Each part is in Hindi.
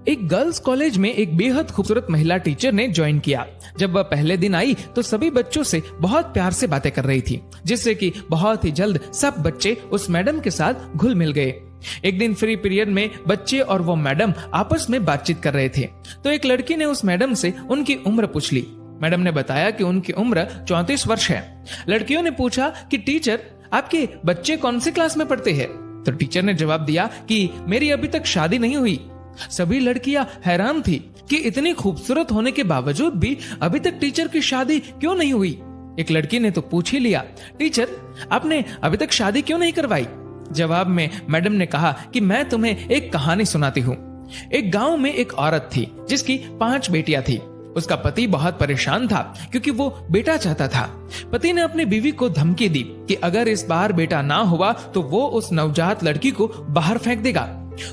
एक गर्ल्स कॉलेज में एक बेहद खूबसूरत महिला टीचर ने ज्वाइन किया। जब वह पहले दिन आई तो सभी बच्चों से बहुत प्यार से बातें कर रही थी, जिससे कि बहुत ही जल्द सब बच्चे उस मैडम के साथ घुल मिल गए। एक दिन फ्री पीरियड में बच्चे और वो मैडम आपस में बातचीत कर रहे थे तो एक लड़की ने उस मैडम से उनकी उम्र पूछ ली। मैडम ने बताया कि उनकी उम्र 34 वर्ष है। लड़कियों ने पूछा कि टीचर, आपके बच्चे कौन सी क्लास में पढ़ते हैं? तो टीचर ने जवाब दिया कि मेरी अभी तक शादी नहीं हुई। सभी लड़कियां हैरान थी कि इतनी खूबसूरत होने के बावजूद भी अभी तक टीचर की शादी क्यों नहीं हुई। एक लड़की ने तो पूछ ही लिया, टीचर आपने अभी तक शादी क्यों नहीं करवाई? जवाब में मैडम ने कहा कि मैं तुम्हें एक कहानी सुनाती हूँ। एक गांव में एक औरत थी जिसकी 5 बेटियां थी। उसका पति बहुत परेशान था क्योंकि वो बेटा चाहता था। पति ने अपनी बीवी को धमकी दी कि अगर इस बार बेटा ना हुआ तो वो उस नवजात लड़की को बाहर फेंक देगा।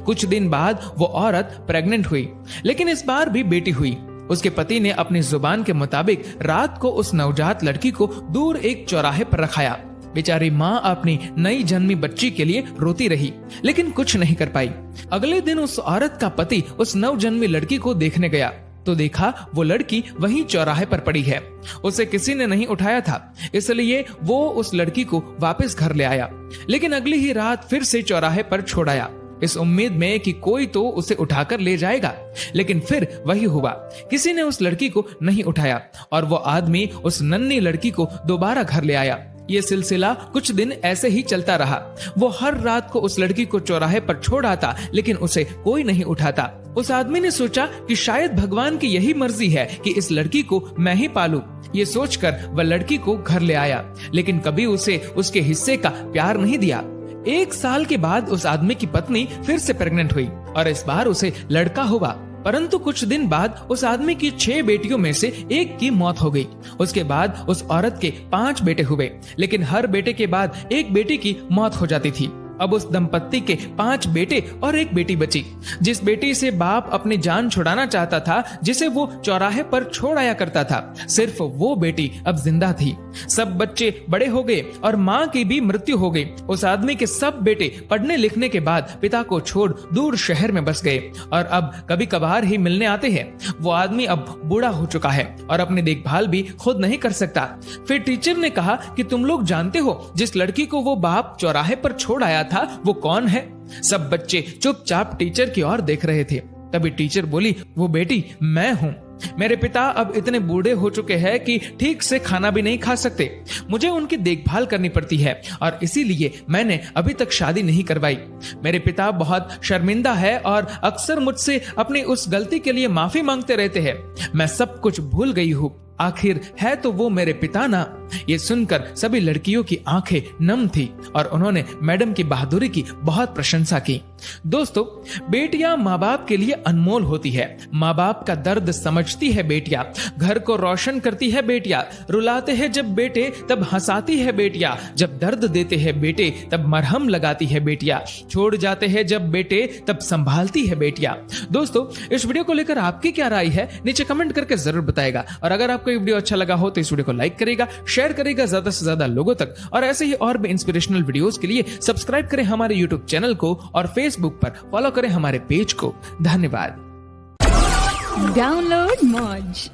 कुछ दिन बाद वो औरत प्रेग्नेंट हुई, लेकिन इस बार भी बेटी हुई। उसके पति ने अपनी जुबान के मुताबिक रात को उस नवजात लड़की को दूर एक चौराहे पर रखाया। बेचारी माँ अपनी नई जन्मी बच्ची के लिए रोती रही, लेकिन कुछ नहीं कर पाई। अगले दिन उस औरत का पति उस नवजन्मी लड़की को देखने गया तो देखा वो लड़की वहीं चौराहे पर पड़ी है। उसे किसी ने नहीं उठाया था, इसलिए वो उस लड़की को वापस घर ले आया, लेकिन अगली ही रात फिर से चौराहे पर छोड़ आया, इस उम्मीद में कि कोई तो उसे उठाकर ले जाएगा। लेकिन फिर वही हुआ, किसी ने उस लड़की को नहीं उठाया और वो आदमी उस नन्ही लड़की को दोबारा घर ले आया। ये सिलसिला कुछ दिन ऐसे ही चलता रहा। वो हर रात को उस लड़की को चौराहे पर छोड़ आता, लेकिन उसे कोई नहीं उठाता। उस आदमी ने सोचा कि शायद भगवान की यही मर्जी है कि इस लड़की को मैं ही पालूं। ये सोचकर वह लड़की को घर ले आया, लेकिन कभी उसे उसके हिस्से का प्यार नहीं दिया। 1 साल के बाद उस आदमी की पत्नी फिर से प्रेग्नेंट हुई और इस बार उसे लड़का हुआ। परंतु कुछ दिन बाद उस आदमी की 6 बेटियों में से एक की मौत हो गई। उसके बाद उस औरत के 5 बेटे हुए, लेकिन हर बेटे के बाद एक बेटी की मौत हो जाती थी। अब उस दंपत्ति के 5 बेटे और एक बेटी बची। जिस बेटी से बाप अपनी जान छुड़ाना चाहता था, जिसे वो चौराहे पर छोड़ आया करता था, सिर्फ वो बेटी अब जिंदा थी। सब बच्चे बड़े हो गए और माँ की भी मृत्यु हो गई। उस आदमी के सब बेटे पढ़ने लिखने के बाद पिता को छोड़ दूर शहर में बस गए और अब कभी कभार ही मिलने आते हैं। वो आदमी अब बूढ़ा हो चुका है और अपनी देखभाल भी खुद नहीं कर सकता। फिर टीचर ने कहा कि तुम लोग जानते हो जिस लड़की को वो बाप चौराहे पर छोड़ आया था वो कौन है? सब बच्चे चुपचाप टीचर की ओर देख रहे थे। तभी टीचर बोली, वो बेटी मैं हूँ। मेरे पिता अब इतने बूढ़े हो चुके हैं कि ठीक से खाना भी नहीं खा सकते। मुझे उनकी देखभाल करनी पड़ती है और इसीलिए मैंने अभी तक शादी नहीं करवाई। मेरे पिता बहुत शर्मिंदा है और अक्सर मुझसे अपनी उस गलती के लिए माफी मांगते रहते हैं। मैं सब कुछ भूल गई हूँ। आखिर है तो वो मेरे पिता ना। ये सुनकर सभी लड़कियों की आंखें नम थी और उन्होंने मैडम की बहादुरी की बहुत प्रशंसा की। दोस्तों, बेटियां माँ बाप के लिए अनमोल होती है। माँ बाप का दर्द समझती है बेटियां, घर को रोशन करती है बेटियां। रुलाते हैं जब बेटे तब हंसाती है बेटियां, जब दर्द देते हैं बेटे तब मरहम लगाती है बेटियां, छोड़ जाते हैं जब बेटे तब संभालती है बेटियां। दोस्तों, इस वीडियो को लेकर आपकी क्या राय है नीचे कमेंट करके जरूर बताएगा। और अगर आपको ये वीडियो अच्छा लगा हो तो इस वीडियो को लाइक करेगा, शेयर करेगा ज्यादा से ज्यादा लोगों तक, और ऐसे ही और भी इंस्पिरेशनल वीडियोस के लिए सब्सक्राइब करें हमारे यूट्यूब चैनल को और फेसबुक पर फॉलो करें हमारे पेज को। धन्यवाद। डाउनलोड मौज।